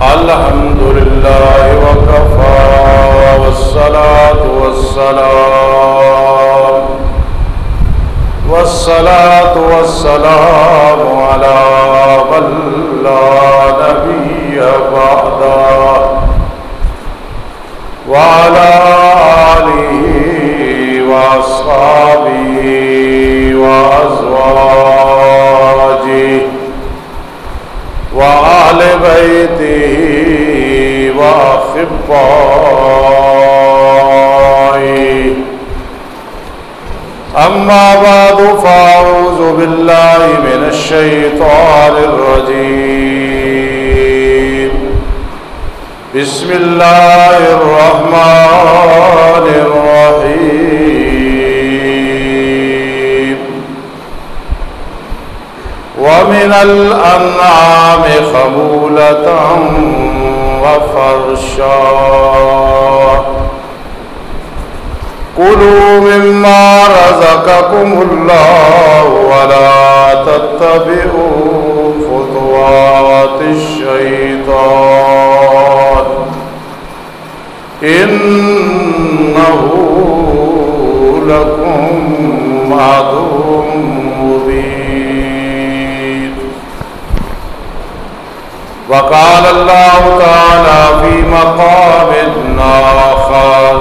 الحمد لله وكفى والصلاة والسلام على من لا نبي بعده وعلى آله وأصحابه وأزواجه وأهل بيته وأخبائه. أما بعد فأعوذ بالله من الشيطان الرجيم. بسم الله الرحمن الرحيم. ومن الأنعام خمولة وفرشا كلوا مما رزقكم الله ولا تتبعوا خطوات الشيطان إنه لكم عدو مبين. وقال الله تعالى في مقام آخر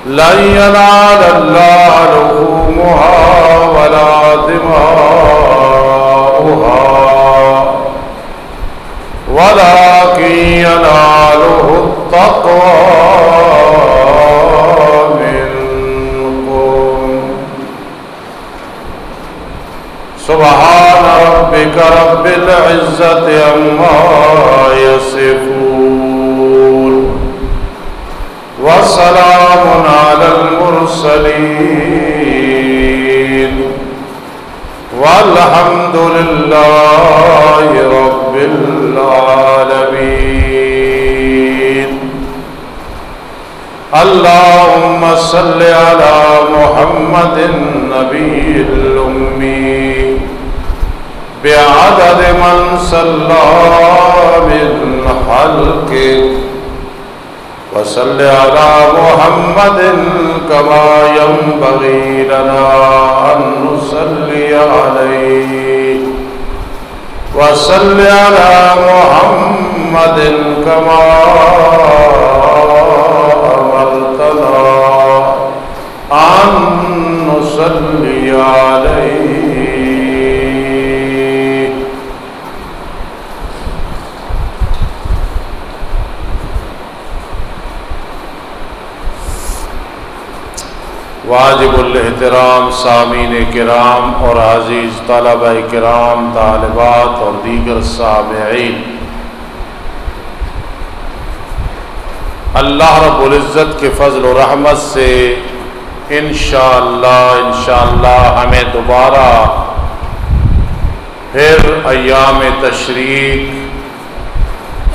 لن ينال الله لحومها ولا دماؤها ولكن يناله التقوى منكم. سبحان ربك رب العزة عما يصفون وسلام على المرسلين والحمد لله رب العالمين. اللهم صل على محمد النبي الأمي بعدد من صلى من خلقه وصل على محمد كما ينبغي لنا أن نصلي عليه وصل على محمد كما أمرتنا أن نصلي عليه. واجب الاحترام سامعین کرام اور عزیز طلبہ کرام، طالبات اور دیگر سامعین، اللہ رب العزت کے فضل و رحمت سے انشاءاللہ ہمیں دوبارہ پھر ایام تشریق،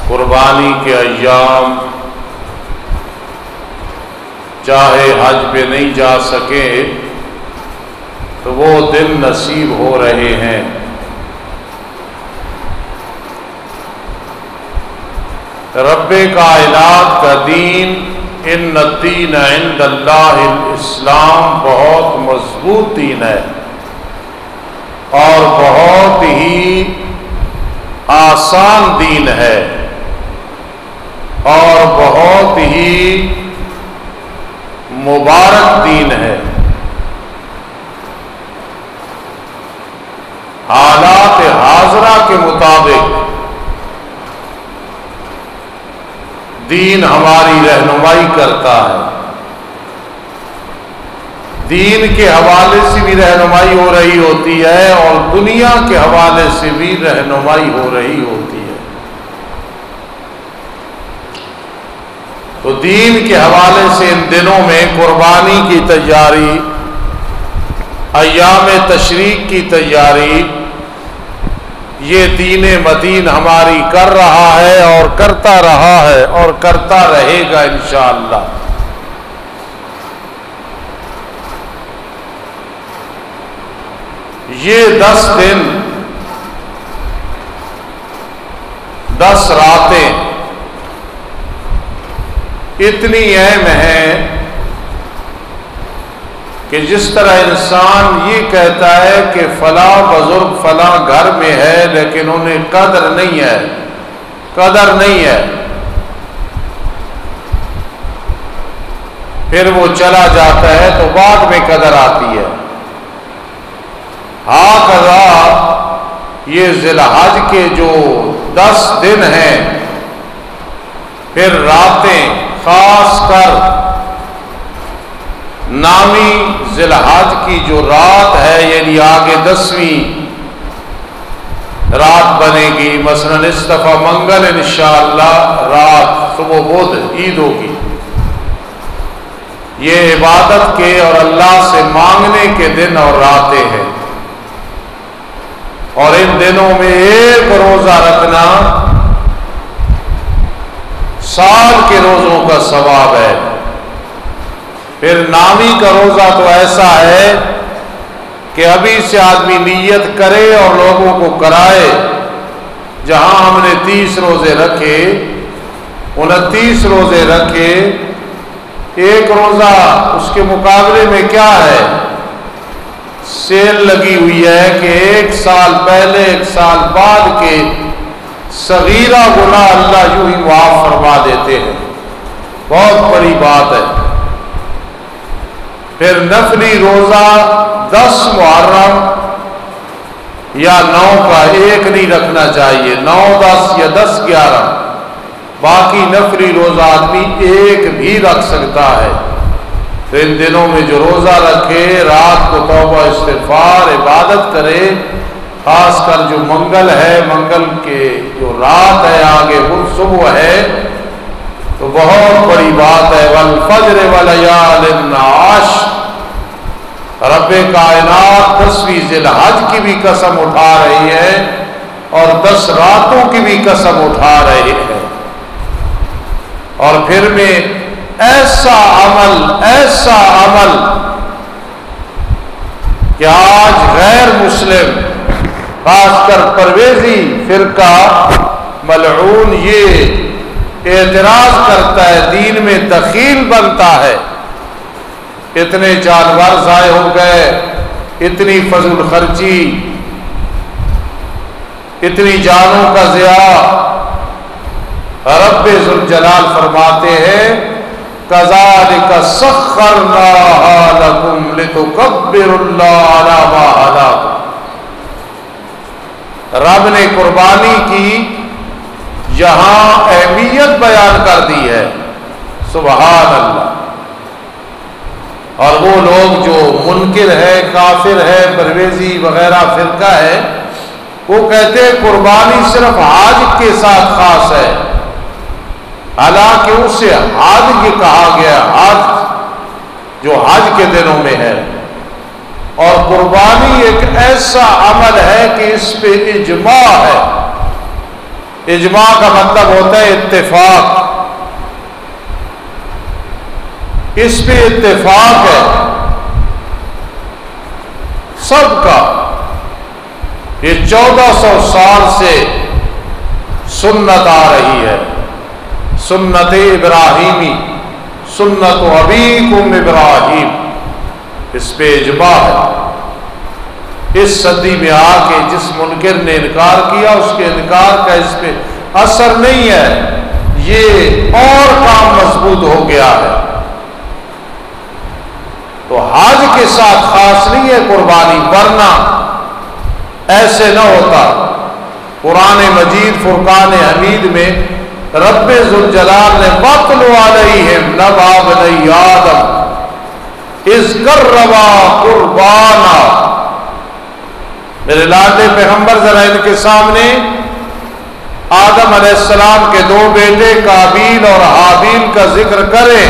قربانی کے ایام، چاہے حج پہ نہیں جا سکے تو وہ دن نصیب ہو رہے ہیں. رب کائنات کا دین ان الدین عند اللہ الاسلام بہت مضبوط دین ہے اور بہت ہی آسان دین ہے اور بہت ہی مبارک دین ہے. حالات حاضرہ کے مطابق دین ہماری رہنمائی کرتا ہے. دین کے حوالے سے بھی رہنمائی ہو رہی ہوتی ہے اور دنیا کے حوالے سے بھی رہنمائی ہو رہی ہوتی ہے. تو دین کے حوالے سے ان دنوں میں قربانی کی تیاری، ایام تشریق کی تیاری، یہ دین مدین ہماری کر رہا ہے اور کرتا رہا ہے اور کرتا رہے گا انشاءاللہ. یہ 10 دن 10 راتیں اتنی اہم ہیں کہ جس طرح انسان یہ کہتا ہے کہ فلاں بزرگ فلاں گھر میں ہے لیکن انہیں قدر نہیں ہے، پھر وہ چلا جاتا ہے تو بعد میں قدر آتی ہے۔ ہاکذا یہ ذی الحج کے جو 10 دن ہیں، پھر راتیں، خاص کر نامی ذی الحج کی جو رات ہے، یعنی آگے 10ویں رات بنے گی، مثلا استفا منگل انشاءاللہ رات صبح بدھ عید ہوگی، یہ عبادت کے اور اللہ سے مانگنے کے دن اور راتیں ہیں، اور ان دنوں میں ایک روزہ رکھنا سال کے روزوں کا ثواب ہے۔ پھر نامی کا روزہ تو ایسا ہے کہ ابھی سے آدمی نیت کرے اور لوگوں کو کرائے، جہاں ہم نے 30 روزے رکھے، 29 روزے رکھے، ایک روزہ اس کے مقابلے میں کیا ہے، سیل لگی ہوئی ہے کہ 1 سال پہلے 1 سال بعد کے صغیرہ گناہ اللہ یوں ہی معاف فرما دیتے ہیں، بہت بڑی بات ہے۔ پھر نفلی روزہ 10 محرم یا 9 کا ایک نہیں رکھنا چاہیے، 9 10 یا 10 11، باقی نفلی روزہ آدمی ایک بھی رکھ سکتا ہے۔ تو ان دنوں میں جو روزہ رکھے، رات کو توبہ استغفار عبادت کرے، خاص کر جو منگل ہے، منگل کے جو رات ہے آگے وہ صبح ہے، تو بہت بڑی بات ہے۔ والفجر ولیال عشر، رب کائنات 10ویں ذی الحج کی بھی قسم اٹھا رہی ہے اور 10 راتوں کی بھی قسم اٹھا رہی ہے، اور پھر میں ایسا عمل کہ آج غیر مسلم، خاص کر پرویزی فرقہ ملعون، یہ اعتراض کرتا ہے، دین میں دخیل بنتا ہے، اتنے جانور ضائع ہو گئے، اتنی فضول خرچی، اتنی جانوں کا ضیاع۔ رب ذوالجلال فرماتے ہیں کذالک سخرناها لکم لتکبروا اللہ علی ما ہداکم، رب نے قربانی کی یہاں اہمیت بیان کر دی ہے، سبحان اللہ۔ اور وہ لوگ جو منکر ہے، کافر ہے، پرویزی وغیرہ فرقہ ہے، وہ کہتے ہیں قربانی صرف حج کے ساتھ خاص ہے، حالانکہ اسے حج یہ کہا گیا، حج جو حج کے دنوں میں ہے، اور قربانی ایک ایسا عمل ہے کہ اس پہ اجماع ہے۔ اجماع کا مطلب ہوتا ہے اتفاق، اس پہ اتفاق ہے سب کا۔ یہ 1400 سال سے سنت آ رہی ہے، سنت ابراہیمی، سنت ابیکم ابراہیم، اس پہ اجماع ہے۔ اس صدی میں آ کے جس منکر نے انکار کیا، اس کے انکار کا اس پہ اثر نہیں ہے، یہ اور کام مضبوط ہو گیا ہے۔ تو حج کے ساتھ خاص نہیں ہے قربانی، ورنہ ایسے نہ ہوتا۔ قرآن مجید فرقان حمید میں رب ذوالجلال نے وَاتْلُ عَلَيْهِمْ نَبَأَ بَنِي آدَمَ اِذْ قَرَّبَا قُرْبَانًا، میرے لاڈلے پیغمبر ذرا ان کے سامنے آدم علیہ السلام کے 2 بیٹے قابیل اور حابیل کا ذکر کریں۔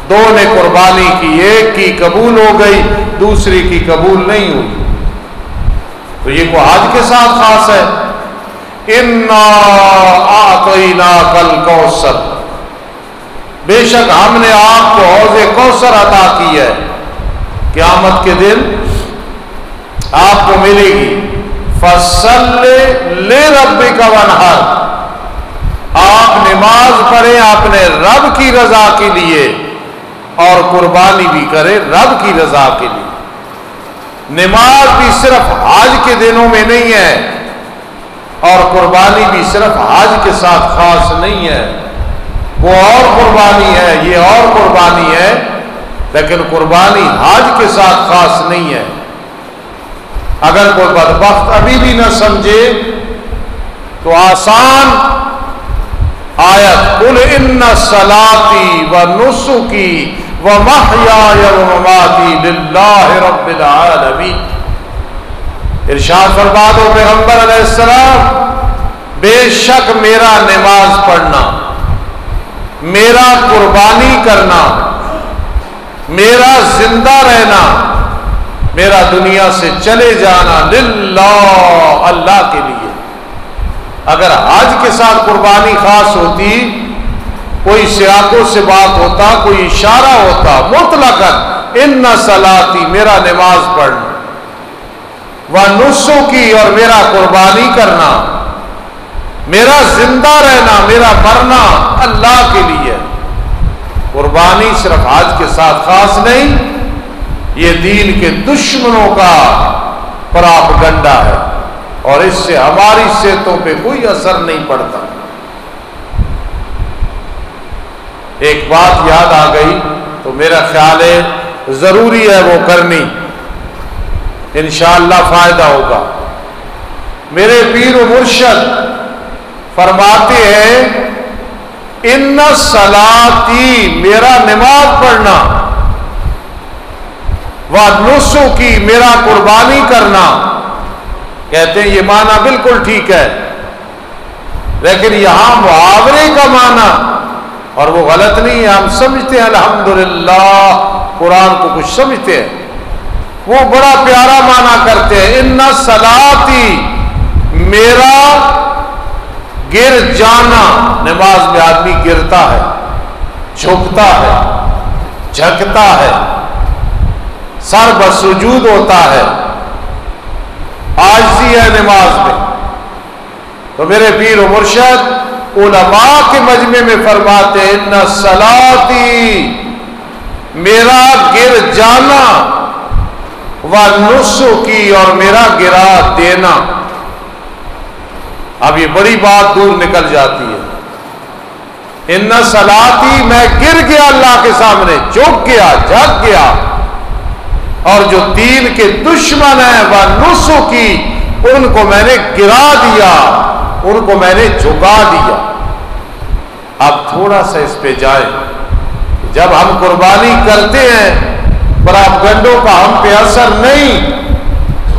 2 نے قربانی کی، ایک کی قبول ہو گئی، دوسری کی قبول نہیں ہوئی، تو یہ کو حج کے ساتھ خاص ہے۔ اِنَّا أَعْطَيْنَاكَ الْكَوْثَرَ، بے شک ہم نے آپ کو حوض کوثر عطا کی ہے، قیامت کے دن آپ کو ملے گی۔ فصلی لربک وانحر، آپ نماز پڑھیں اپنے رب کی رضا کے لیے اور قربانی بھی کریں رب کی رضا کے لیے۔ نماز بھی صرف حج کے دنوں میں نہیں ہے اور قربانی بھی صرف حج کے ساتھ خاص نہیں ہے، وہ اور قربانی ہے، یہ اور قربانی ہے، لیکن قربانی حج کے ساتھ خاص نہیں ہے۔ اگر کوئی بدبخت ابھی بھی نہ سمجھے تو آسان آیت قل ان صلاتی و نسکی و محیای و مماتی للہ رب العالمین، ارشاد فرما دو پیغمبر علیہ السلام، بے شک میرا نماز پڑھنا، میرا قربانی کرنا، میرا زندہ رہنا، میرا دنیا سے چلے جانا للہ، اللہ کے لیے۔ اگر حج کے ساتھ قربانی خاص ہوتی، کوئی سیاق و سباق ہوتا، کوئی اشارہ ہوتا مطلقاً ان صلاتی میرا نماز پڑھنا، و نسکی اور میرا قربانی کرنا، میرا زندہ رہنا، میرا مرنا اللہ کے لیے۔ قربانی صرف حج کے ساتھ خاص نہیں، یہ دین کے دشمنوں کا پراپگنڈا ہے اور اس سے ہماری صحتوں پہ کوئی اثر نہیں پڑتا۔ ایک بات یاد آ گئی تو میرا خیال ہے ضروری ہے وہ کرنی، انشاءاللہ فائدہ ہوگا۔ میرے پیر و مرشد فرماتے ہیں ان صلاتی میرا نماز پڑھنا، وَنُسُكِ میرا قربانی کرنا، کہتے ہیں یہ معنی بالکل ٹھیک ہے، لیکن یہاں محاورے کا معنی اور وہ غلط نہیں ہے۔ ہم سمجھتے ہیں الحمدللہ قرآن کو کچھ سمجھتے ہیں، وہ بڑا پیارا معنی کرتے ہیں ان صلاتی میرا گر جانا، نماز میں آدمی گرتا ہے، جھکتا ہے، جھکتا ہے، سر بسجود ہوتا ہے، عاجزی ہے نماز میں۔ تو میرے پیر و مرشد علماء کے مجمع میں فرماتے ہیں ان صلاتی میرا گر جانا، و نسکی اور میرا گرا دینا۔ اب یہ بڑی بات دور نکل جاتی ہے، ان صلاتی میں گر گیا اللہ کے سامنے، جھک گیا، جھک گیا، اور جو دین کے دشمن ہیں وہ نسکی ان کو میں نے گرا دیا، ان کو میں نے جھکا دیا۔ اب تھوڑا سا اس پہ جائیں، جب ہم قربانی کرتے ہیں پراپگنڈوں کا ہم پہ اثر نہیں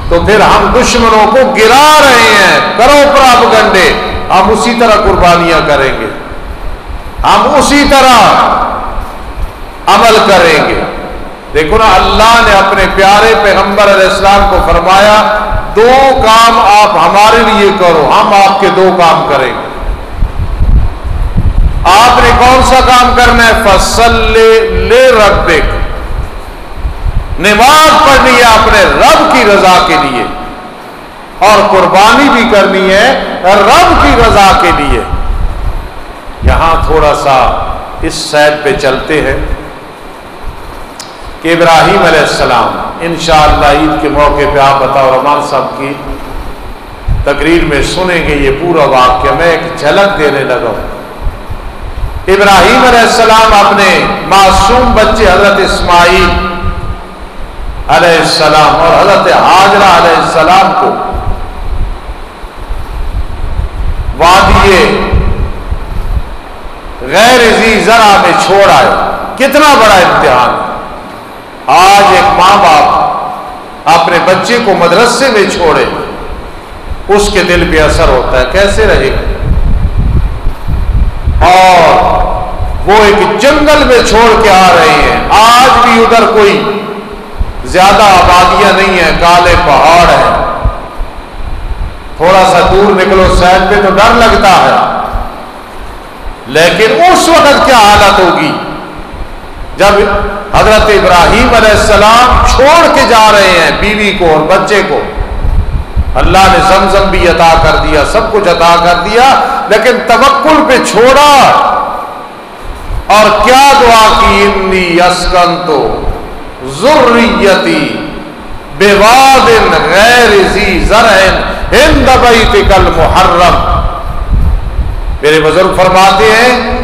تو پھر ہم دشمنوں کو گرا رہے ہیں، کرو پراپگنڈے، ہم اسی طرح قربانیاں کریں گے، ہم اسی طرح عمل کریں گے۔ دیکھو نا، اللہ نے اپنے پیارے پیغمبر علیہ السلام کو فرمایا دو کام آپ ہمارے لیے کرو، ہم آپ کے دو کام کریں گے۔ آپ نے کون سا کام کرنا ہے؟ فصلی لربک، نماز پڑھنی ہے اپنے رب کی رضا کے لیے، اور قربانی بھی کرنی ہے رب کی رضا کے لیے۔ یہاں تھوڑا سا اس سائڈ پہ چلتے ہیں کہ ابراہیم علیہ السلام، انشاءاللہ عید کے موقع پہ آپ عطا الرحمان صاحب کی تقریر میں سنیں گے یہ پورا واقعہ، میں ایک جھلک دینے لگا ہوں۔ ابراہیم علیہ السلام اپنے معصوم بچے حضرت اسماعیل علیہ السلام اور حضرت ہاجرہ علیہ السلام کو وادی غیر ذی زرع میں چھوڑ آئے۔ کتنا بڑا امتحان! آج ایک ماں باپ اپنے بچے کو مدرسے میں چھوڑے، اس کے دل پہ اثر ہوتا ہے، کیسے رہے گا؟ اور وہ ایک جنگل میں چھوڑ کے آ رہے ہیں، آج بھی ادھر کوئی زیادہ آبادیاں نہیں ہیں، کالے پہاڑ ہیں، تھوڑا سا دور نکلو سائڈ پہ تو ڈر لگتا ہے، لیکن اس وقت کیا حالت ہوگی جب حضرت ابراہیم علیہ السلام چھوڑ کے جا رہے ہیں بیوی کو اور بچے کو، اللہ نے زمزم بھی عطا کر دیا، سب کچھ عطا کر دیا، لیکن توکل پہ چھوڑا اور کیا دعا کی؟ انی اسکنتو ذریتی بواد غیر ذی زرع عند بیتک المحرم۔ میرے بزرگ فرماتے ہیں،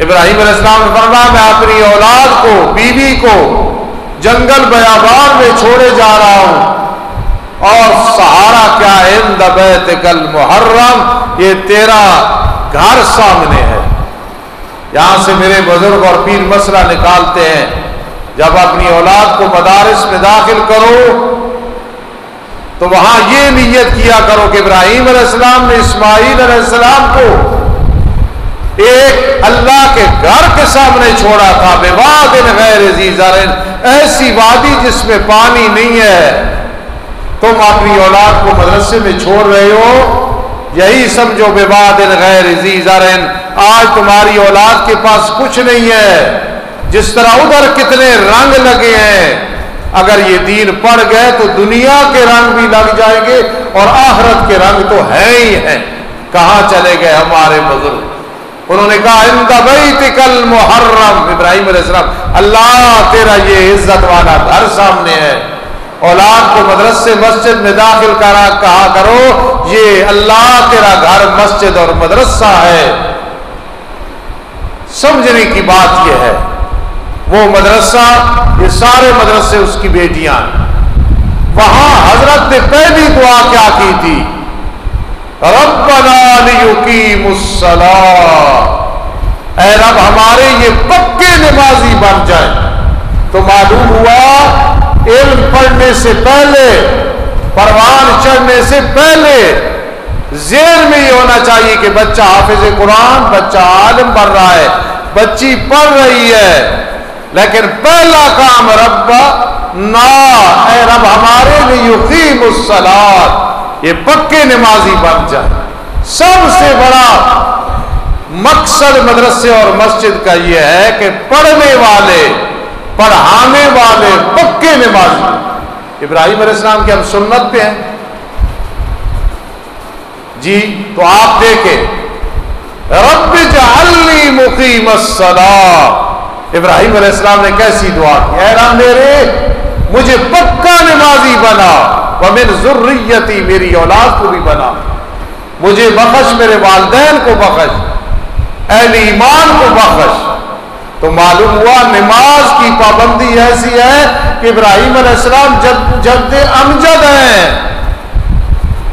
ابراہیم علیہ السلام نے فرمایا میں اپنی اولاد کو، بیوی کو جنگل بیابان میں چھوڑے جا رہا ہوں، اور سہارا کیا ہے؟ عند بیتک المحرم، یہ تیرا گھر سامنے ہے۔ یہاں سے میرے بزرگ اور پیر مسئلہ نکالتے ہیں، جب اپنی اولاد کو مدارس میں داخل کرو تو وہاں یہ نیت کیا کرو کہ ابراہیم علیہ السلام نے اسماعیل علیہ السلام کو ایک اللہ کے گھر کے سامنے چھوڑا تھا، بواد غیر ذی زرع، ایسی وادی جس میں پانی نہیں ہے۔ تم اپنی اولاد کو مدرسے میں چھوڑ رہے ہو، یہی سمجھو بواد غیر ذی زرع، آج تمہاری اولاد کے پاس کچھ نہیں ہے۔ جس طرح ادھر کتنے رنگ لگے ہیں، اگر یہ دین پڑ گئے تو دنیا کے رنگ بھی لگ جائیں گے اور آخرت کے رنگ تو ہیں ہی ہیں۔ کہاں چلے گئے ہمارے بزرگ؟ انہوں نے کہا عند بیتک المحرم، ابراہیم علیہ السلام، اللہ تیرا یہ عزت والا گھر سامنے ہے، اولاد کو مدرسے مسجد میں داخل کرا کہا کرو یہ اللہ تیرا گھر مسجد اور مدرسہ ہے۔ سمجھنے کی بات یہ ہے، وہ مدرسہ، یہ سارے مدرسے اس کی بیٹیاں ہیں۔ وہاں حضرت نے پہلی دعا کیا کی تھی؟ ربنا لیقیموا الصلاۃ، اے رب ہمارے یہ پکے نمازی بن جائیں۔ تو معلوم ہوا علم پڑھنے سے پہلے، پروان چڑھنے سے پہلے ذہن میں یہ ہونا چاہیے کہ بچہ حافظ قرآن، بچہ عالم بن رہا ہے، بچی پڑھ رہی ہے، لیکن پہلا کام ربنا، اے رب ہمارے لیے یقیم الصلاۃ، یہ پکے نمازی بن جائے۔ سب سے بڑا مقصد مدرسے اور مسجد کا یہ ہے کہ پڑھنے والے، پڑھانے والے پکے نمازی۔ ابراہیم علیہ السلام کی ہم سنت پہ ہیں جی، تو آپ دیکھیں رب اجعلنی مقیم الصلاۃ، ابراہیم علیہ السلام نے کیسی دعا کی؟ اے رب میرے مجھے پکا نمازی بنا، ومن ذریتی، میری اولاد کو بھی بنا، مجھے بخش، میرے والدین کو بخش، اہل ایمان کو بخش۔ تو معلوم ہوا نماز کی پابندی ایسی ہے کہ ابراہیم علیہ السلام جد امجد ہیں،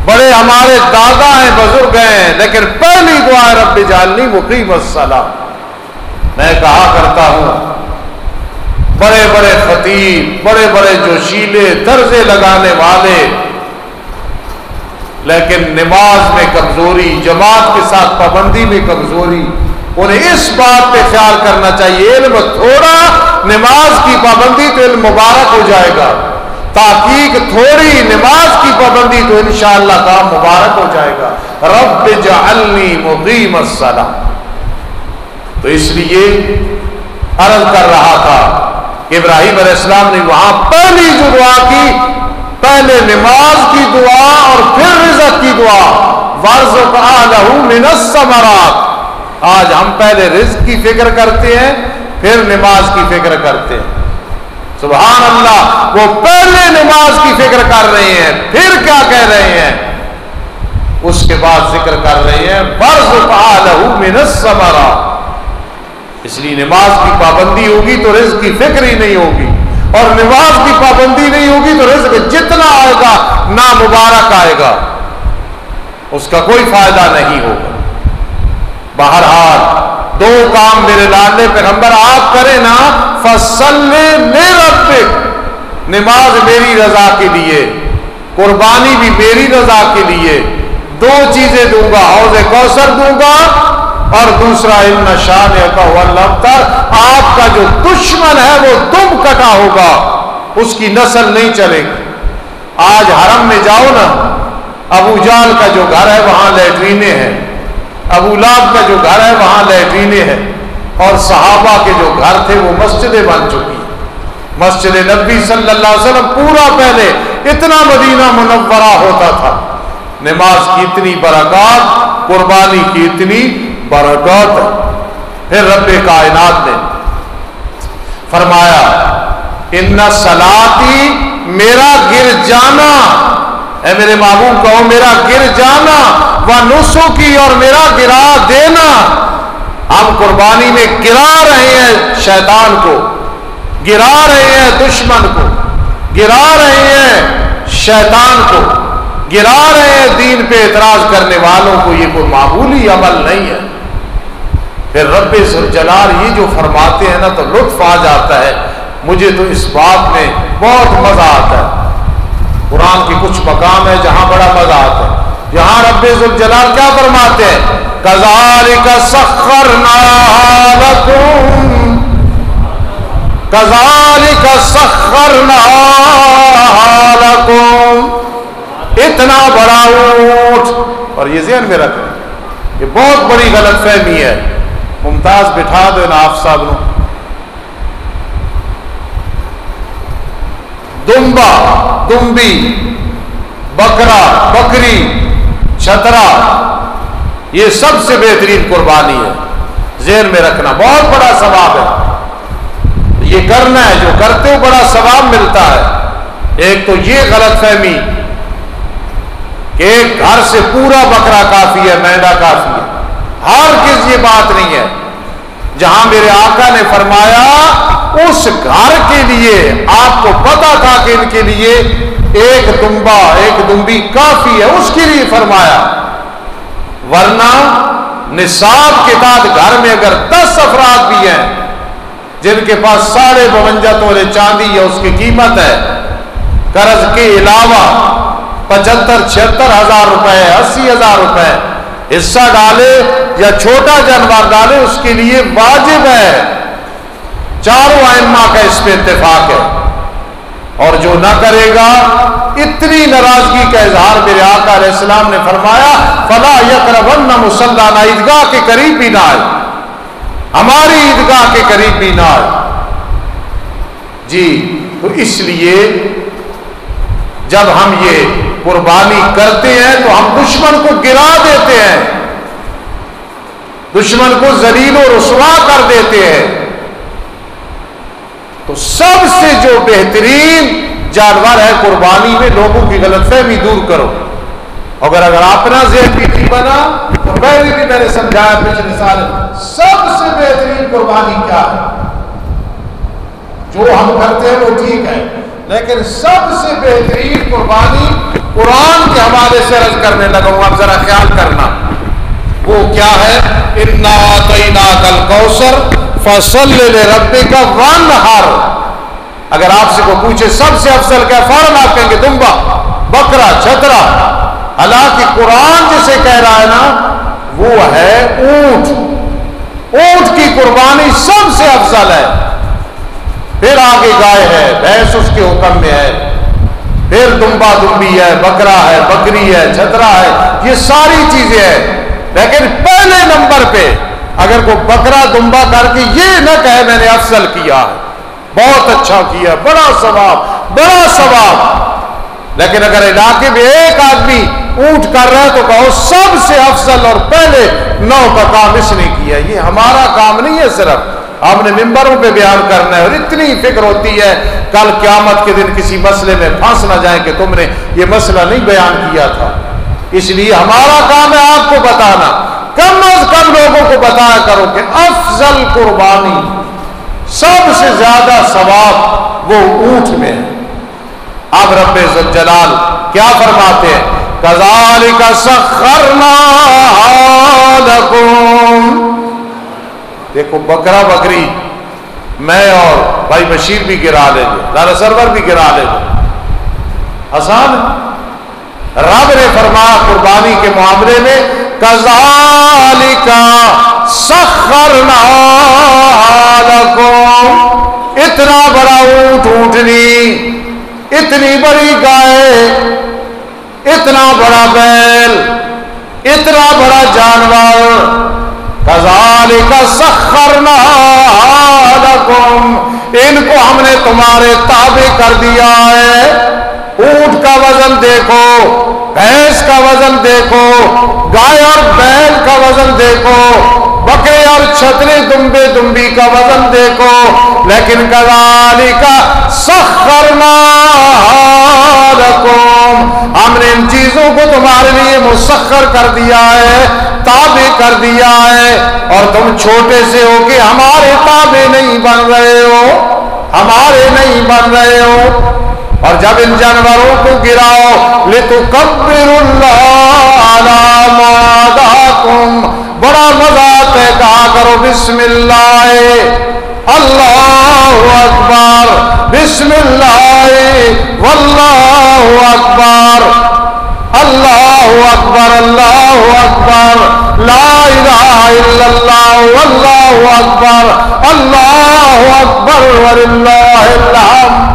بڑے ہمارے دادا ہیں، بزرگ ہیں، لیکن پہلی دعا ہے رب اجعلنی مقیم الصلاۃ۔ میں کہا کرتا ہوں بڑے بڑے خطیب، بڑے بڑے جوشیلے طرزے لگانے والے، لیکن نماز میں کمزوری، جماعت کے ساتھ پابندی میں کمزوری، انہیں اس بات پہ خیال کرنا چاہیے علم تھوڑا، نماز کی پابندی تو علم مبارک ہو جائے گا، تحقیق تھوڑی، نماز کی پابندی تو انشاءاللہ کام مبارک ہو جائے گا۔ رب اجعلنی مقیم الصلاۃ۔ تو اس لیے عرض کر رہا تھا کہ ابراہیم علیہ السلام نے وہاں پہلی جو دعا کی، پہلے نماز کی دعا اور پھر رزق کی دعا، وارزق اہلہ من الثمرات۔ آج ہم پہلے رزق کی فکر کرتے ہیں، پھر نماز کی فکر کرتے ہیں۔ سبحان اللہ، وہ پہلے نماز کی فکر کر رہے ہیں، پھر کیا کہہ رہے ہیں؟ اس کے بعد ذکر کر رہے ہیں وارزق اہلہ من الثمرات۔ اس لیے نماز کی پابندی ہوگی تو رزق کی فکر ہی نہیں ہوگی، اور نماز کی پابندی نہیں ہوگی تو رزق جتنا آئے گا نامبارک آئے گا، اس کا کوئی فائدہ نہیں ہوگا۔ بہرحال دو کام میرے لاڈلے پیغمبر آپ کریں نا، فصلی لربک، نماز میری رضا کے لیے، قربانی بھی میری رضا کے لیے، دو چیزیں دوں گا، حوض کوثر دوں گا، اور دوسرا ان شانئک هو الابتر، آپ کا جو دشمن ہے وہ دم کٹا ہوگا، اس کی نسل نہیں چلے گی۔ آج حرم میں جاؤ نا، ابو جہل کا جو گھر ہے وہاں لیٹرینے ہیں، ابو لہب کا جو گھر ہے وہاں لیٹرینے ہیں، اور صحابہ کے جو گھر تھے وہ مسجدیں بن چکی ہیں۔ مسجد نبی صلی اللہ علیہ وسلم پورا پہلے اتنا مدینہ منورہ ہوتا تھا. نماز کی اتنی برکات، قربانی کی اتنی برکات. پھر رب کائنات نے فرمایا ان صلاتی، میرا گر جانا، اے میرے محبوب کہو میرا گر جانا، و نسکی، اور میرا گرا دینا. ہم قربانی میں گرا رہے ہیں شیطان کو، گرا رہے ہیں دشمن کو، گرا رہے ہیں شیطان کو، گرا رہے ہیں دین پہ اعتراض کرنے والوں کو. یہ کوئی معمولی عمل نہیں ہے. پھر رب ذوالجلال یہ جو فرماتے ہیں نا تو لطف آ جاتا ہے. مجھے تو اس بات میں بہت مزہ آتا ہے. قرآن کے کچھ مقام ہے جہاں بڑا مزہ آتا ہے. یہاں رب ذوالجلال کیا فرماتے ہیں؟ کذالک سخرناہا لکم، کذالک سخرناہا لکم. اتنا بڑا اونٹ، اور یہ ذہن میں رکھیں، یہ بہت بڑی غلط فہمی ہے. ممتاز بٹھا دو نا آپ صاحب نو. دمبا، دمبی، بکرا، بکری، چھترا، یہ سب سے بہترین قربانی ہے. ذہن میں رکھنا، بہت بڑا ثواب ہے. یہ کرنا ہے، جو کرتے ہو بڑا ثواب ملتا ہے. ایک تو یہ غلط فہمی کہ ایک گھر سے پورا بکرا کافی ہے، مینڈا کافی ہے. ہرگز یہ بات نہیں ہے. جہاں میرے آقا نے فرمایا اس گھر کے لیے آپ کو پتا تھا کہ ان کے لیے ایک دمبا، ایک دمبی کافی ہے، اس کے لیے فرمایا. ورنہ نصاب کے بعد گھر میں اگر 10 افراد بھی ہیں جن کے پاس 52 تولے چاندی یا اس کی قیمت ہے، قرض کے علاوہ 75-76 ہزار روپے، 80 ہزار روپے حصہ ڈالے یا چھوٹا جانور ڈالے، اس کے لیے واجب ہے. چاروں ائمہ کا اس پہ اتفاق ہے. اور جو نہ کرے گا، اتنی ناراضگی کا اظہار میرے آقا علیہ السلام نے فرمایا فلا یقربن مصلانا، عیدگاہ کے قریب بھی نہ آئے، ہماری عیدگاہ کے قریب بھی نہ آئے. جی تو اس لیے جب ہم یہ قربانی کرتے ہیں تو ہم دشمن کو گرا دیتے ہیں، دشمن کو ذلیل و رسوا کر دیتے ہیں. تو سب سے جو بہترین جانور ہے قربانی میں، لوگوں کی غلط فہمی دور کرو. اگر اپنا ذہن بھی نہیں بنا تو پہلے بھی میں نے سمجھایا پچھلے سال، سب سے بہترین قربانی کیا ہے؟ جو ہم کرتے ہیں وہ ٹھیک ہے، لیکن سب سے بہترین قربانی قرآن کے حوالے سے عرض کرنے لگا ہوں، آپ ذرا خیال کرنا. وہ کیا ہے؟ اِنَّا أَعْطَيْنَاكَ الْكَوْثَرَ فَصَلِّ لِرَبِّكَ وَانْحَرْ. اگر آپ سے کو پوچھے سب سے افضل کیا، فوراً آپ کہیں گے دمبا، بکرا، چھترا. حالانکہ قرآن جسے کہہ رہا ہے نا وہ ہے اونٹ. اونٹ کی قربانی سب سے افضل ہے. پھر آگے گائے ہے، بھینس اس کے حکم میں ہے، پھر دمبا دمبی ہے، بکرا ہے، بکری ہے، چھترا ہے، یہ ساری چیزیں ہیں. لیکن پہلے نمبر پہ اگر کوئی بکرا دمبا کر کے یہ نہ کہے میں نے افضل کیا ہے، بہت اچھا کیا، بڑا ثواب، بڑا ثواب. لیکن اگر علاقے میں ایک آدمی اونٹ کر رہا ہے تو کہو سب سے افضل اور پہلے 9 کا کام اس نے کیا. یہ ہمارا کام نہیں ہے، صرف ہم نے ممبروں پہ بیان کرنا ہے. اور اتنی فکر ہوتی ہے کل قیامت کے دن کسی مسئلے میں پھنس نہ جائیں کہ تم نے یہ مسئلہ نہیں بیان کیا تھا. اس لیے ہمارا کام ہے آپ کو بتانا. کم از کم لوگوں کو بتایا کرو کہ افضل قربانی، سب سے زیادہ ثواب وہ اونٹ میں ہے. اب رب ذوالجلال کیا فرماتے ہیں؟ کذالک سخرناہا لکم. دیکھو بکرا بکری میں اور بھائی بشیر بھی گرا لیں گے، لالا سرور بھی گرا لیں گے، آسان. رب نے فرمایا قربانی کے معاملے میں کذالک سخرناہا لکم. اتنا بڑا اونٹ، اونٹنی، اتنی بڑی گائے، اتنا بڑا بیل، اتنا بڑا جانور، کذالک سخرناہا لکم، ان کو ہم نے تمہارے تابع کر دیا ہے. اونٹ کا وزن دیکھو، بھینس کا وزن دیکھو، گائے اور بیل کا وزن دیکھو، بکرے اور چھترے دمبے دمبی کا وزن دیکھو، لیکن کذالک سخرنا لکم، ہم نے ان چیزوں کو تمہارے لیے مسخر کر دیا ہے، تابع کر دیا ہے، اور تم چھوٹے سے ہو کہ ہمارے تابع نہیں بن رہے ہو، ہمارے نہیں بن رہے ہو۔ اور جب ان جانوروں کو گراؤ لِتُكَبِّرُوا اللَّهَ عَلَى مَا هَدَاكُمْ، بڑا مزہ آتا ہے، کہا کرو بسم اللہ اللہ اکبر، بسم اللہ واللہ اکبر، اللہ اکبر اللہ اکبر، لا الہ الا اللہ واللہ اکبر، اللہ اکبر وللہ الحمد۔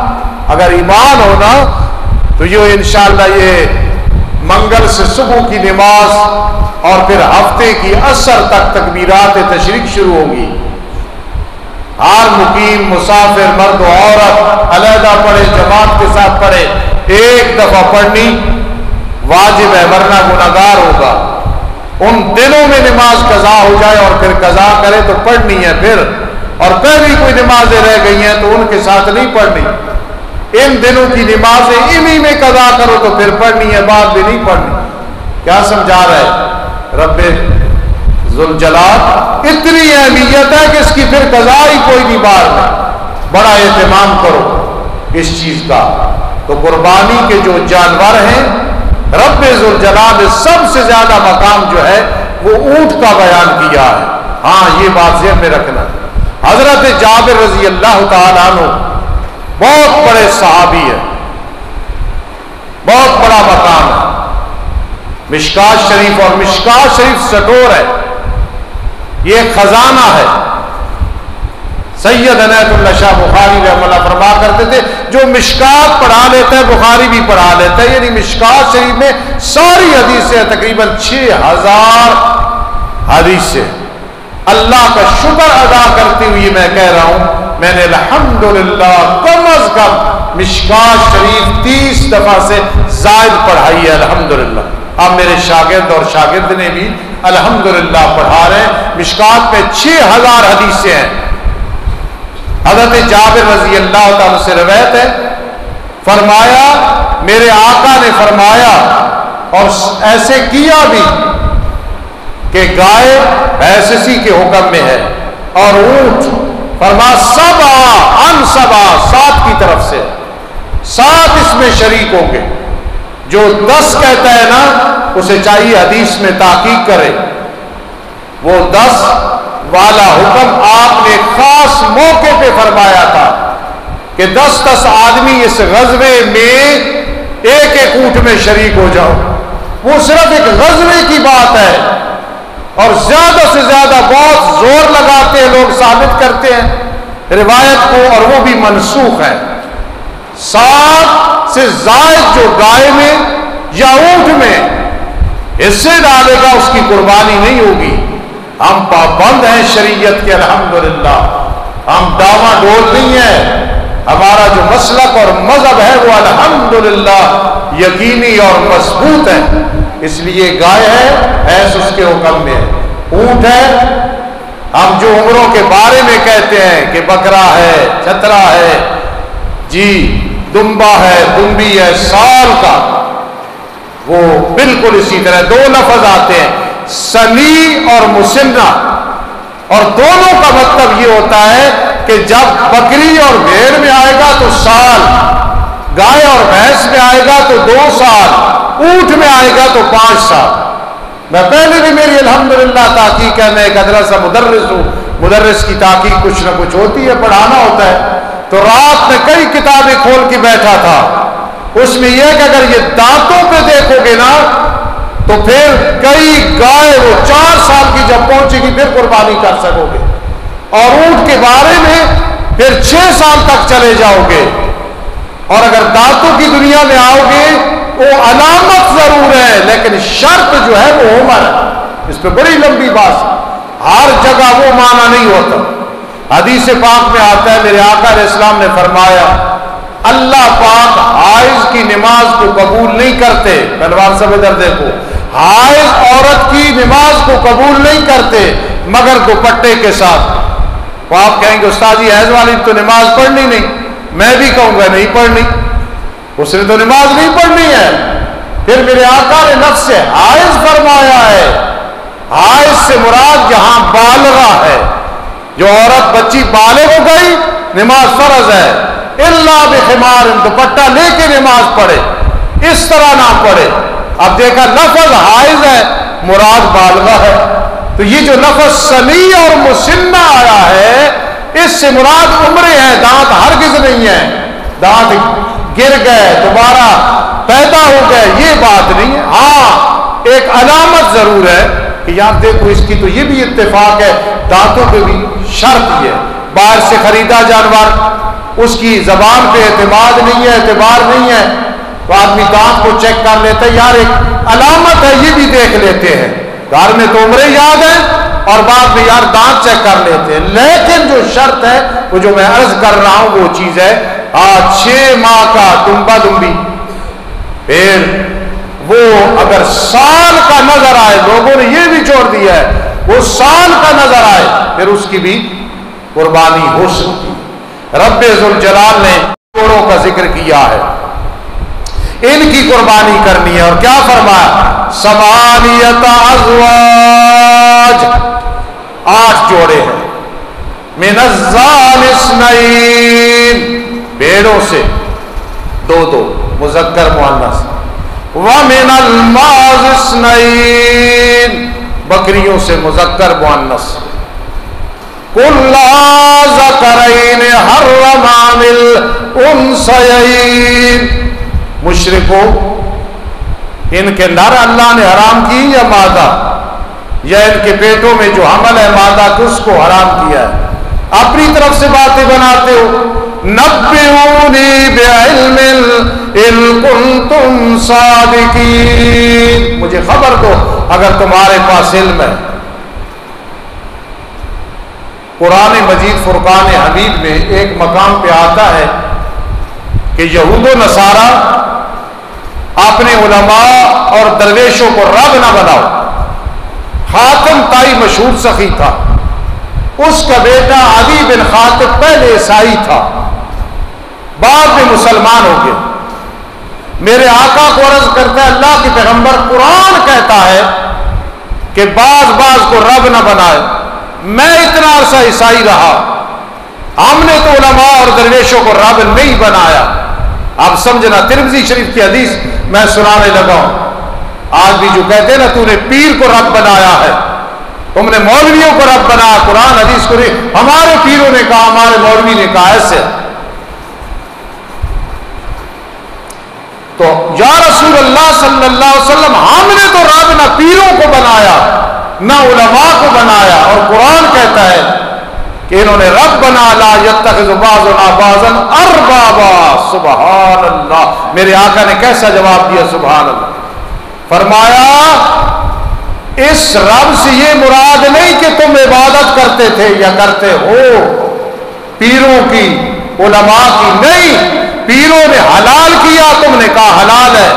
اگر ایمان ہونا تو یہ انشاءاللہ یہ منگل سے صبح کی نماز اور پھر ہفتے کی عصر تک تکبیرات تشریق شروع ہوگی۔ ہر مقیم مسافر مرد و عورت علیحدہ پڑھے، جماعت کے ساتھ پڑھے، ایک دفعہ پڑھنی واجب ہے ورنہ گناہگار ہوگا۔ ان دنوں میں نماز قضا ہو جائے اور پھر قضا کرے تو پڑھنی ہے پھر، اور پہلی کوئی نمازیں رہ گئی ہیں تو ان کے ساتھ نہیں پڑھنی، ان دنوں کی نمازیں انہی میں قضا کرو تو پھر پڑھنی ہے، بعد بھی نہیں پڑھنی۔ کیا سمجھا رہا ہے رب ذوالجلال؟ اتنی اہمیت ہے کہ اس کی پھر قضا ہی کوئی نہیں بار میں۔ بڑا اہتمام کرو اس چیز کا۔ تو قربانی کے جو جانور ہیں، رب ذوالجلال نے سب سے زیادہ مقام جو ہے وہ اونٹ کا بیان کیا ہے۔ ہاں یہ بات ذہن میں رکھنا۔ حضرت جابر رضی اللہ تعالیٰ عنہ بہت بڑے صحابی ہے، بہت بڑا مقام ہے۔ مشکات شریف، اور مشکات شریف سٹور ہے، یہ ایک خزانہ ہے۔ سید عنایت اللہ شاہ بخاری رحمہ اللہ فرما کرتے تھے جو مشکات پڑھا لیتا ہے بخاری بھی پڑھا لیتا ہے، یعنی مشکات شریف میں ساری حدیثیں تقریباً 6000 حدیثیں۔ اللہ کا شکر ادا کرتے ہوئے میں کہہ رہا ہوں، میں نے الحمدللہ کم از کم مشکات شریف 30 دفعہ سے زائد پڑھائی ہے الحمدللہ۔ اب میرے شاگرد اور شاگرد نے بھی الحمدللہ پڑھا رہے ہیں۔ مشکات میں 6000 حدیثیں ہیں۔ حضرت جابر رضی اللہ تعالیٰ سے روایت ہے، فرمایا میرے آقا نے فرمایا اور ایسے کیا بھی کہ گائے ایسسی کے حکم میں ہے اور اونٹ فرما سبا 7 کی طرف سے 7 اس میں شریک ہوں گے۔ جو 10 کہتا ہے نا اسے چاہیے حدیث میں تحقیق کرے، وہ 10 والا حکم آپ نے خاص موقع پہ فرمایا تھا کہ 10 آدمی اس غزوے میں ایک اونٹ میں شریک ہو جاؤ۔ وہ صرف ایک غزوے کی بات ہے، اور زیادہ سے زیادہ بہت زور لگاتے ہیں لوگ، ثابت کرتے ہیں روایت کو، اور وہ بھی منسوخ ہے۔ 7 سے زائد جو گائے میں یا اونٹ میں حصے ڈالے گا اس کی قربانی نہیں ہوگی۔ ہم پابند ہیں شریعت کے الحمدللہ، ہم ڈاما ڈول نہیں ہے۔ ہمارا جو مسلک اور مذہب ہے وہ الحمدللہ یقینی اور مضبوط ہے۔ اس لیے گائے ہے ایس اس کے حکم میں ہے، اونٹ ہے ہم جو عمروں کے بارے میں کہتے ہیں کہ بکرا ہے، چھترا ہے، جی دمبا ہے، دمبی ہے، سال کا، وہ بالکل اسی طرح 2 لفظ آتے ہیں سنی اور مسنہ، اور دونوں کا مطلب یہ ہوتا ہے کہ جب بکری اور بھیڑ میں آئے گا تو سال، گائے اور بھینس میں آئے گا تو 2 سال، اونٹ میں آئے گا تو 5 سال۔ میں پہلے بھی میری الحمدللہ تحقیق ہے، میں ایک ادرسہ مدرس ہوں، مدرس کی تحقیق کچھ نہ کچھ ہوتی ہے، پڑھانا ہوتا ہے۔ تو رات میں کئی کتابیں کھول کے بیٹھا تھا، اس میں یہ کہ اگر یہ دانتوں پہ دیکھو گے نا تو پھر کئی گائے وہ 4 سال کی جب پہنچے گی پھر قربانی کر سکو گے، اور اونٹ کے بارے میں پھر 6 سال تک چلے جاؤ گے، اور اگر دانتوں کی دنیا میں آؤ گے وہ علامت ضرور ہے لیکن شرط جو ہے وہ عمر ہے۔ اس پہ بڑی لمبی بات، ہر جگہ وہ معنی نہیں ہوتا۔ حدیث پاک میں آتا ہے میرے آقا علیہ السلام نے فرمایا اللہ پاک حائض کی نماز کو قبول نہیں کرتے. پہلوان صاحب ادھر دیکھو, حائض عورت کی نماز کو قبول نہیں کرتے مگر دوپٹے کے ساتھ. تو آپ کہیں گے استاد جی حیض والی تو نماز پڑھنی نہیں. میں بھی کہوں گا نہیں پڑھنی, اس نے تو نماز نہیں پڑھنی ہے. پھر میرے آقا نے نفس سے حائض فرمایا ہے. حائض سے مراد جہاں بالغہ ہے, جو عورت بچی بالغ ہو گئی نماز فرض ہے. الا بخمار, دوپٹہ لے کے نماز پڑھے, اس طرح نہ پڑھے. اب دیکھا لفظ حائض ہے, مراد بالغہ ہے. تو یہ جو لفظ سنی اور مسنہ آیا ہے اس سے مراد عمریں ہیں, دانت ہرگز نہیں ہے. دانت گر گئے دوبارہ پیدا ہو گئے یہ بات نہیں ہے. ہاں ایک علامت ضرور ہے کہ یار دیکھو اس کی تو یہ بھی اتفاق ہے, دانتوں پہ بھی شرط ہے. باہر سے خریدا جانور اس کی زبان پہ اعتماد نہیں ہے, اعتبار نہیں ہے, تو آدمی دانت کو چیک کر لیتا ہے, یار ایک علامت ہے یہ بھی دیکھ لیتے ہیں. گھر میں تو عمریں یاد ہیں اور بعد میں یار دانت چیک کر لیتے ہیں. لیکن جو شرط ہے وہ جو میں عرض کر رہا ہوں وہ چیز ہے 6 ماہ کا دمبا دمبی. پھر وہ اگر سال کا نظر آئے, لوگوں نے یہ بھی چھوڑ دیا ہے, وہ سال کا نظر آئے پھر اس کی بھی قربانی ہو سکتی. رب ذوالجلال نے جوڑوں کا ذکر کیا ہے, ان کی قربانی کرنی ہے. اور کیا فرمایا؟ 8 ازواج, 8 جوڑے ہیں. من الضأن 2, بھیڑوں سے 2 مذکر مؤنث. ومن الماعز 2, بکریوں سے مذکر مؤنث. کل ذکرین حرم عن الانثیین, مشرکوں ان کے نر اللہ نے حرام کی یا مادہ, یا ان کے پیٹوں میں جو حمل ہے مادہ کس کو حرام کیا ہے؟ اپنی طرف سے باتیں بناتے ہو. نبئونی بعلم ان کنتم صادقین, مجھے خبر دو اگر تمہارے پاس علم ہے. قرآن مجید فرقان حمید میں ایک مقام پہ آتا ہے کہ یہود و نصارہ اپنے علماء اور درویشوں کو رب نہ بناؤ. خاتم طائی مشہور سخی تھا, اس کا بیٹا علی بن خاطب پہلے عیسائی تھا, بعد میں مسلمان ہو گئے. میرے آقا کو عرض کرتا ہے اللہ کے پیغمبر قرآن کہتا ہے کہ بعض کو رب نہ بنائے. میں اتنا عرصہ عیسائی رہا, ہم نے تو علماء اور درویشوں کو رب نہیں بنایا. آپ سمجھنا, ترمذی شریف کی حدیث میں سنانے لگا ہوں. آج بھی جو کہتے ہیں نا تو نے پیر کو رب بنایا ہے, تم نے مولویوں کو رب بنایا, قرآن حدیث کو نہیں. ہمارے پیروں نے کہا, ہمارے مولوی نے کہا ایسے. تو یا رسول اللہ صلی اللہ علیہ وسلم ہم نے تو رب نہ پیروں کو بنایا نہ علماء کو بنایا, اور قرآن کہتا ہے کہ انہوں نے رب بنا لا یتخذ بعضنا بعضا اربابا. سبحان اللہ, میرے آقا نے کیسا جواب دیا, سبحان اللہ. فرمایا اس رب سے یہ مراد نہیں کہ تم عبادت کرتے تھے یا کرتے ہو پیروں کی, علماء کی, نہیں. پیروں نے حلال کیا, تم نے کہا حلال ہے,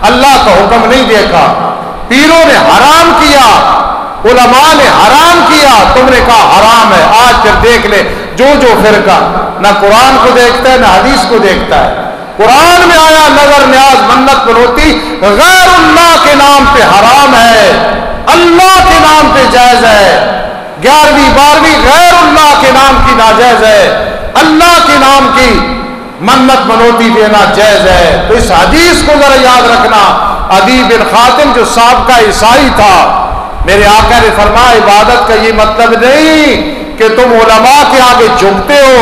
اللہ کا حکم نہیں دیکھا. پیروں نے حرام کیا, علماء نے حرام کیا, تم نے کہا حرام ہے. آج پھر دیکھ لے جو فرقہ نہ قرآن کو دیکھتا ہے نہ حدیث کو دیکھتا ہے. قرآن میں آیا نظر نیاز منت بنوتی غیر اللہ کے نام پہ حرام ہے, اللہ کے نام پہ جائز ہے. 11ویں 12ویں غیر اللہ کے نام کی ناجائز ہے, اللہ کے نام کی منت منوتی دینا جائز ہے. تو اس حدیث کو ذرا یاد رکھنا. عدی بن خاتم جو سابقہ عیسائی تھا, میرے آقا نے فرمایا عبادت کا یہ مطلب نہیں کہ تم علماء کے آگے جھکتے ہو,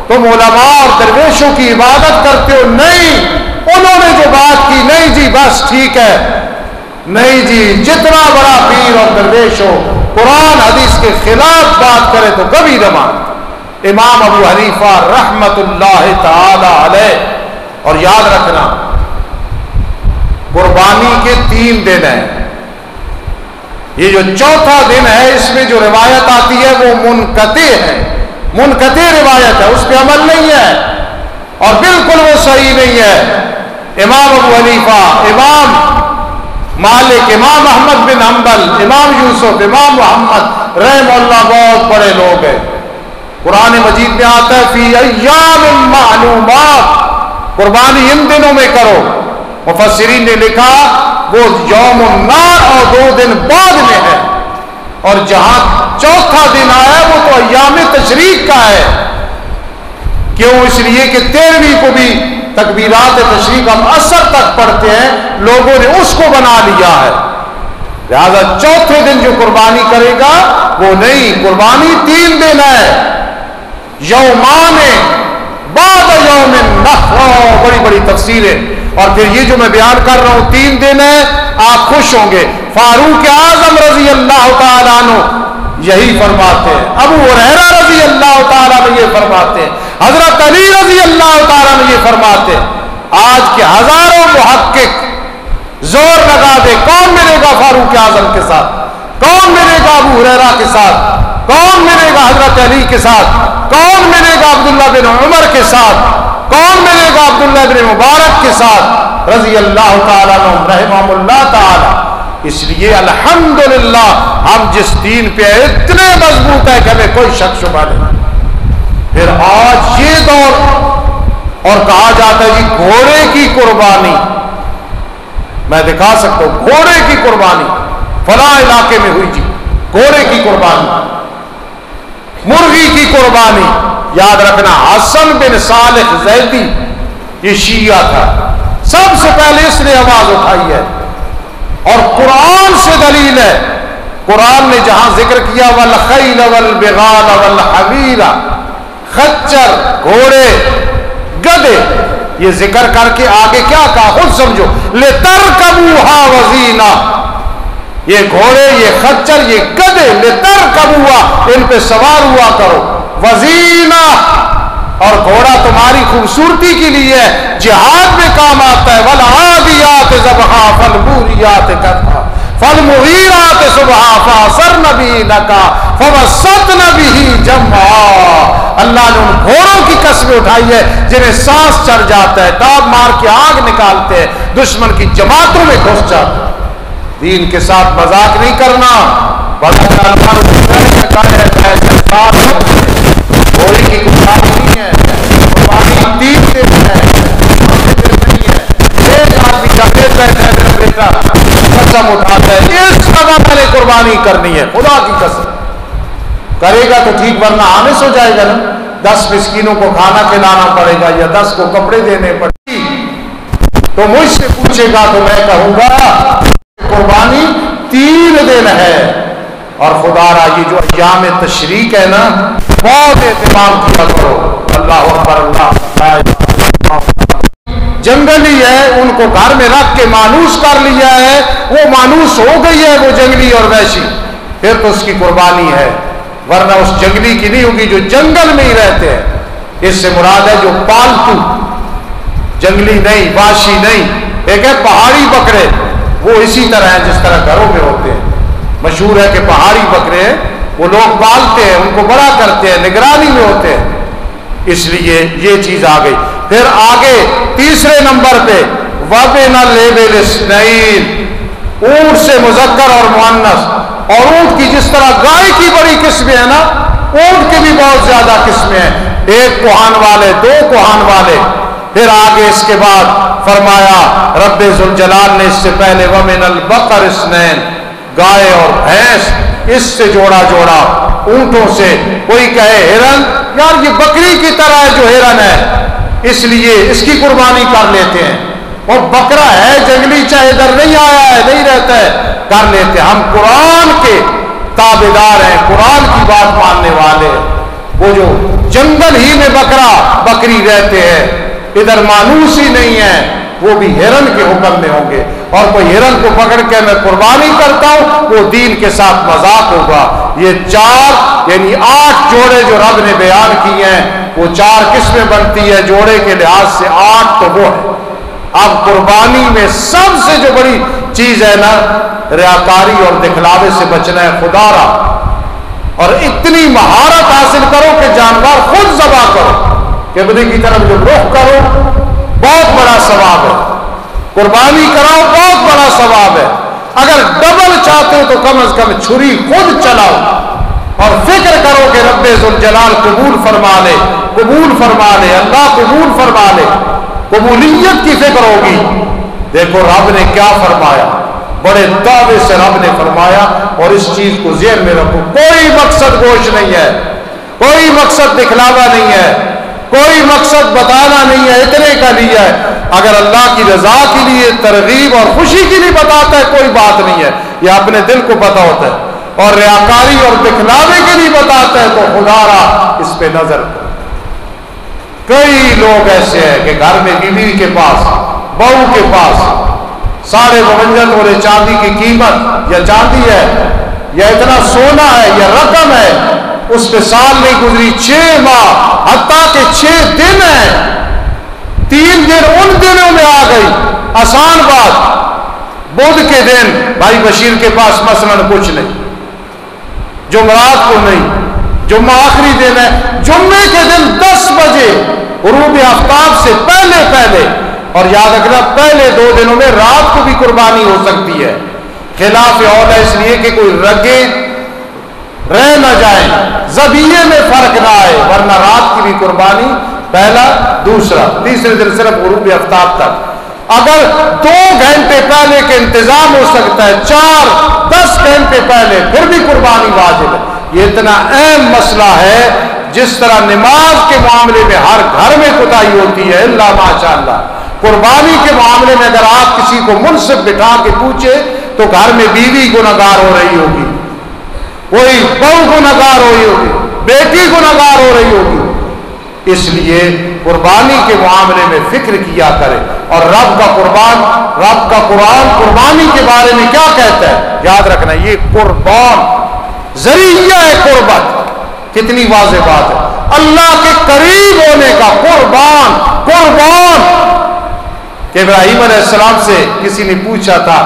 تم علماء اور درویشوں کی عبادت کرتے ہو. نہیں, انہوں نے جو بات کی, نہیں جی بس ٹھیک ہے, نہیں جی جتنا بڑا پیر اور درویش ہو قرآن حدیث کے خلاف بات کرے تو کبھی نہ مان. امام ابو حنیفہ رحمت اللہ تعالی علیہ. اور یاد رکھنا قربانی کے 3 دن ہیں. یہ جو چوتھا دن ہے اس میں جو روایت آتی ہے وہ منقطع ہے, منقطع روایت ہے, اس پہ عمل نہیں ہے اور بالکل وہ صحیح نہیں ہے. امام ابو حنیفہ، امام مالک، امام احمد بن حنبل، امام یوسف، امام محمد رحم اللہ بہت بڑے لوگ ہیں. قرآن مجید میں آتا ہے فی ایام معلومات، قربانی ان دنوں میں کرو. مفسرین نے لکھا وہ یوم النار اور 2 دن بعد میں ہے، اور جہاں چوتھا دن آیا وہ تو ایام تشریق کا ہے. کیوں؟ اس لیے کہ 13ویں کو بھی تکبیرات تشریق ہم اثر تک پڑھتے ہیں، لوگوں نے اس کو بنا لیا ہے. لہذا چوتھے دن جو قربانی کرے گا وہ نہیں، قربانی 3 دن ہے. یومان بعد یوم النحر، بڑی بڑی تفسیریں. اور پھر یہ جو میں بیان کر رہا ہوں 3 دن ہے، آپ خوش ہوں گے. فاروق اعظم رضی اللہ تعالیٰ عنہ یہی فرماتے ہیں، ابو ہریرہ رضی اللہ تعالیٰ عنہ یہ فرماتے ہیں، حضرت علی رضی اللہ تعالیٰ عنہ یہ فرماتے ہیں. آج کے ہزاروں محقق زور لگا دے، کون ملے گا فاروق اعظم کے ساتھ، کون ملے گا ابو ہریرہ کے ساتھ، کون ملے گا حضرت علی کے ساتھ، کون ملے گا عبداللہ بن عمر کے ساتھ، کون ملے گا عبداللہ بن مبارک کے ساتھ رضی اللہ تعالیٰ عنہ رحمہ اللہ تعالیٰ. اس لیے الحمدللہ ہم جس دین پہ اتنے مضبوط ہے کہ ہمیں کوئی شک شبہ نہیں. پھر آج یہ دور، اور کہا جاتا ہے جی گھوڑے کی قربانی، میں دکھا سکتا ہوں گھوڑے کی قربانی فلاں علاقے میں ہوئی جی، گھوڑے کی قربانی، مرغی کی قربانی. یاد رکھنا حسن بن صالح زیدی یہ شیعہ تھا، سب سے پہلے اس نے آواز اٹھائی ہے، اور قرآن سے دلیل ہے. قرآن نے جہاں ذکر کیا والخیل والبغال والحمیر، خچر، گھوڑے، گدے، یہ ذکر کر کے آگے کیا کہا خود سمجھو، لترکبوها وزینہ. یہ گھوڑے، یہ خچر، یہ گدے، لترکبوها، ان پہ سوار ہوا کرو، وزینہ، اور گھوڑا تمہاری خوبصورتی کے لیے ہے، جہاد میں کام آتا ہے. والعادیات ضبحا فالموریات قدحا فالمغیرات صبحا فاثرن به نقعا فوسطن به جمعا. اللہ نے ان گھوڑوں کی قسمیں اٹھائی ہے جنہیں سانس چڑھ جاتا ہے، ٹاپ مار کے آگ نکالتے ہیں، دشمن کی جماعتوں میں گھس جاتے ہیں. دین کے ساتھ مذاق نہیں کرنا. گھوڑے کی قربانی نہیں ہے، قربانی 3 دن ہے، نہیں ہے. ایک آدمی جھگڑے بیٹھا ہے، میرا بیٹا قسم اٹھاتا ہے اس جگہ میں نے قربانی کرنی ہے، خدا کی قسم کرے گا تو ٹھیک، ورنہ آنس ہو جائے گا نا. 10 مسکینوں کو کھانا کھلانا پڑے گا یا 10 کو کپڑے دینے پڑے گا. تو مجھ سے پوچھے گا تو میں کہوں گا قربانی 3 دن ہے. اور خدا را یہ جو ایام تشریق ہے نا بہت اہتمام کیا کرو. اللہ اکبر، اللہ جنگلی ہے، ان کو گھر میں رکھ کے مانوس کر لیا ہے، وہ مانوس ہو گئی ہے وہ جنگلی اور وحشی، پھر تو اس کی قربانی ہے، ورنہ اس جنگلی کی نہیں ہوگی جو جنگل میں ہی رہتے ہیں. اس سے مراد ہے جو پالتو، جنگلی نہیں، وحشی نہیں. ایک ہے پہاڑی بکرے، وہ اسی طرح ہیں جس طرح گھروں میں ہوتے ہیں. مشہور ہے کہ پہاڑی بکرے وہ لوگ پالتے ہیں، ان کو بڑا کرتے ہیں، نگرانی میں ہوتے ہیں. اس لیے یہ چیز آ گئی. پھر آگے تیسرے نمبر پہ وَبِنَ الْإِبِلِ اثْنَيْنِ، اونٹ سے مذکر اور مؤنث. اور اونٹ کی جس طرح گائے کی بڑی قسمیں ہیں نا، اونٹ کے بھی بہت زیادہ قسمیں ہیں، 1 کوہان والے، 2 کوہان والے. پھر آگے اس کے بعد فرمایا رب ذوالجلال نے اس سے پہلے وَمِنَ الْبَقَرِ اثْنَيْنِ، گائے اور بھینس، اس سے جوڑا جوڑا اونٹوں سے. کوئی کہے ہرن، یار یہ بکری کی طرح ہے جو ہرن ہے، اس لیے اس کی قربانی کر لیتے ہیں. اور بکرا ہے جنگلی، چاہے ادھر نہیں آیا ہے، نہیں رہتا ہے، کر لیتے ہیں. ہم قرآن کے تابعدار ہیں، قرآن کی بات ماننے والے ہیں. وہ جو جنگل ہی میں بکرا بکری رہتے ہیں، ادھر مانوس ہی نہیں ہے، وہ بھی ہرن کے حکم میں ہوں گے. اور کوئی ہرن کو پکڑ کے میں قربانی کرتا ہوں وہ دین کے ساتھ مذاق ہوگا. یہ 4 یعنی 8 جوڑے جو رب نے بیان کیے ہیں، وہ 4 قسمیں بنتی ہے جوڑے کے لحاظ سے. 8 تو وہ ہے. اب قربانی میں سب سے جو بڑی چیز ہے نا، ریاکاری اور دکھلاوے سے بچنا ہے. خدا را، اور اتنی مہارت حاصل کرو کہ جانور خود ذبح کرو، قبلے کی طرف جو رخ کرو، بہت بڑا ثواب ہے. قربانی کراؤ، بہت بڑا ثواب ہے۔ اگر ڈبل چاہتے ہو تو کم از کم چھری خود چلاؤ اور فکر کرو کہ رب ذوالجلال قبول فرما لے، قبول فرما لے، اللہ قبول فرما لے، قبولیت کی فکر ہوگی۔ دیکھو رب نے کیا فرمایا، بڑے دعوے سے رب نے فرمایا، اور اس چیز کو ذہن میں رکھو، کوئی مقصد گوش نہیں ہے، کوئی مقصد دکھلاوا نہیں ہے، کوئی مقصد بتانا نہیں ہے، اتنے کا لیا ہے۔ اگر اللہ کی رضا کے لیے، ترغیب اور خوشی کے لیے بتاتا ہے کوئی بات نہیں ہے، یہ اپنے دل کو پتا ہوتا ہے، اور ریاکاری اور دکھلاوے کے لیے بتاتا ہے تو خدا را اس پہ نظر۔ کئی لوگ ایسے ہیں کہ گھر میں بیوی کے پاس، بہو کے پاس 52 تولے چاندی کی قیمت، یا چاندی ہے یا اتنا سونا ہے یا رقم ہے، اس پہ سال نہیں گزری 6 ماہ، حتیٰ کہ 6 دن ہیں، 3 دن ان دنوں میں آ گئی۔ آسان بات، بدھ کے دن بھائی بشیر کے پاس مثلاً کچھ نہیں، جمعرات کو نہیں، جمعہ آخری دن ہے، جمعے کے دن 10 بجے غروب آفتاب سے پہلے، اور یاد رکھنا پہلے 2 دنوں میں رات کو بھی قربانی ہو سکتی ہے، خلاف اولا اس لیے کہ کوئی رگیں رہ نہ جائیں، ذبیحے میں فرق نہ آئے، ورنہ رات کی بھی قربانی، پہلا دوسرا تیسرے دن صرف غروب آفتاب تک۔ اگر 2 گھنٹے پہلے کے انتظام ہو سکتا ہے، 4-10 گھنٹے پہلے، پھر بھی قربانی واجب ہے۔ یہ اتنا اہم مسئلہ ہے، جس طرح نماز کے معاملے میں ہر گھر میں کوتاہی ہوتی ہے الا ماشاءاللہ، قربانی کے معاملے میں اگر آپ کسی کو منصف بٹھا کے پوچھے تو گھر میں بیوی گنہگار ہو رہی ہوگی، کوئی بہو گنہگار ہو رہی ہوگی، بیٹی گنہگار ہو رہی ہوگی۔ اس لیے قربانی کے معاملے میں فکر کیا کرے، اور رب کا قرآن قربانی کے بارے میں کیا کہتا ہے، یاد رکھنا، یہ قربان ذریعہ ہے قربت۔ کتنی واضح بات ہے، اللہ کے قریب ہونے کا قربان کہ ابراہیم علیہ السلام سے کسی نے پوچھا تھا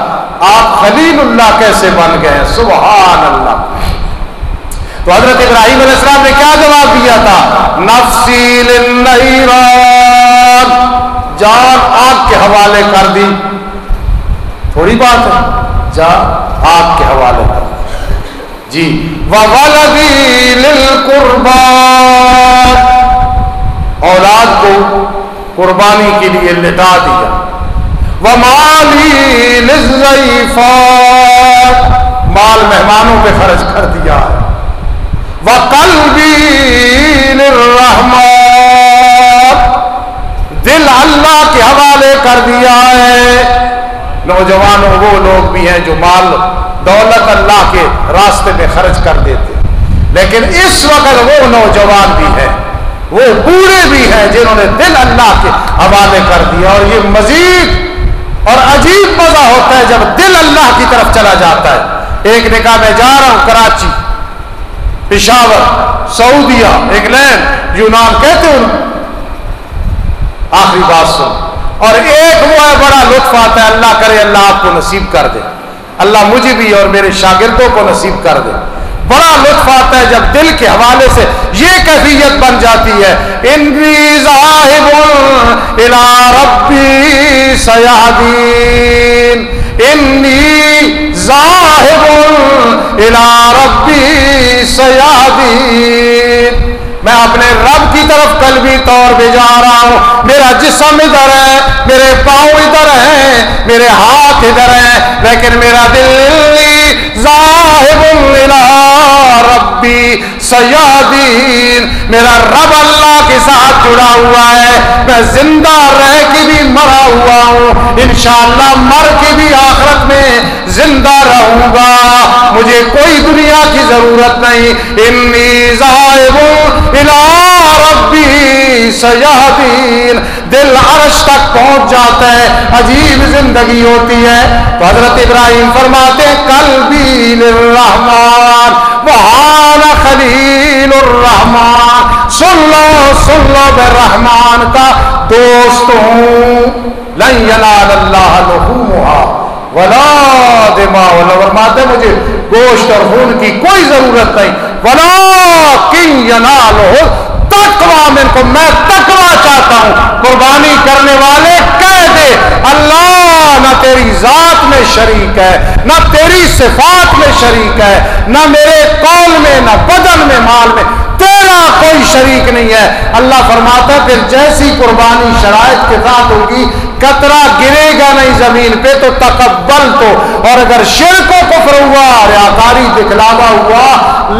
آپ خلیل اللہ کیسے بن گئے ہیں، سبحان اللہ، تو حضرت ابراہیم علیہ السلام نے کیا جواب دیا تھا، نفسی للنیران، جان آگ کے حوالے کر دی، تھوڑی بات ہے، جان آگ کے حوالے کر دی جی، وَوَلَدِي لِلْقُرْبَانِ، اولاد کو قربانی کے لیے لٹا دیا، وَمَالِي لِلضَّيْفَانِ، مال مہمانوں پہ خرچ کر دیا ہے، وَقَلْبِي لِلرَّحْمَانِ، دل اللہ کے حوالے کر دیا ہے۔ نوجوانوں وہ لوگ بھی ہیں جو مال دولت اللہ کے راستے میں خرچ کر دیتے، لیکن اس وقت وہ نوجوان بھی ہیں، وہ بوڑھے بھی ہیں جنہوں نے دل اللہ کے حوالے کر دیا، اور یہ مزید اور عجیب مزہ ہوتا ہے جب دل اللہ کی طرف چلا جاتا ہے۔ ایک نے کہا میں جا رہا ہوں کراچی، پشاور، سعودیہ، انگلینڈ، یونان، کہتے ہیں آخری بات سن، اور ایک وہ ہے بڑا لطف آتا ہے، اللہ کرے اللہ آپ کو نصیب کر دے، اللہ مجھے بھی اور میرے شاگردوں کو نصیب کر دے، بڑا لطف آتا ہے جب دل کے حوالے سے یہ کیفیت بن جاتی ہے، انی ذاہب الی ربی سیہدین، انی ذاہب الی ربی سیہدین، میں اپنے رب کی طرف قلبی طور پہ جا رہا ہوں، میرا جسم ادھر ہے، میرے پاؤں ادھر ہیں، میرے ہاتھ ادھر ہیں، لیکن میرا دل ذاہب الی ربی سیہدین، میرا رب اللہ کے ساتھ جڑا ہوا ہے، میں زندہ رہ کے بھی مرا ہوا ہوں، انشاءاللہ مر کے بھی آخرت میں زندہ رہوں گا، مجھے کوئی دنیا کی ضرورت نہیں، انی ذاہب الی ربی سیہدین، دل عرش تک پہنچ جاتا ہے، عجیب زندگی ہوتی ہے۔ تو حضرت ابراہیم فرماتے ہیں قلبی للرحمن وحان خلیل الرحمن، سن لو میں رحمان کا دوست ہوں، لن ینال اللہ لحومها ولا دماؤها، فرماتے ہیں مجھے گوشت اور خون کی کوئی ضرورت نہیں، ولکن ینالہ تقوی منکم، میں تقوی چاہتا ہوں۔ قربانی کرنے والے کہہ دے اللہ شریک ہے، نہ تیری صفات میں شریک ہے، نہ میرے قول میں، نہ بدن میں، مال میں، تیرا کوئی شریک نہیں ہے۔ اللہ فرماتا ہے پھر جیسی قربانی شرائط کے ساتھ ہوگی، قطرہ گرے گا نہیں زمین پہ تو تقبل تو، اور اگر شرک و کفر ہوا، ریاکاری دکھلاوا ہوا،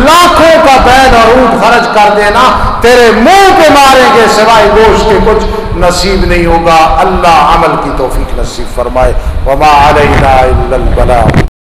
لاکھوں کا بیل اور اونٹ خرچ کر دینا، تیرے منہ پہ ماریں گے، سوائے گوشت کے کچھ نصیب نہیں ہوگا۔ اللہ عمل کی توفیق نصیب فرمائے۔ وما علینا الا البلاغ۔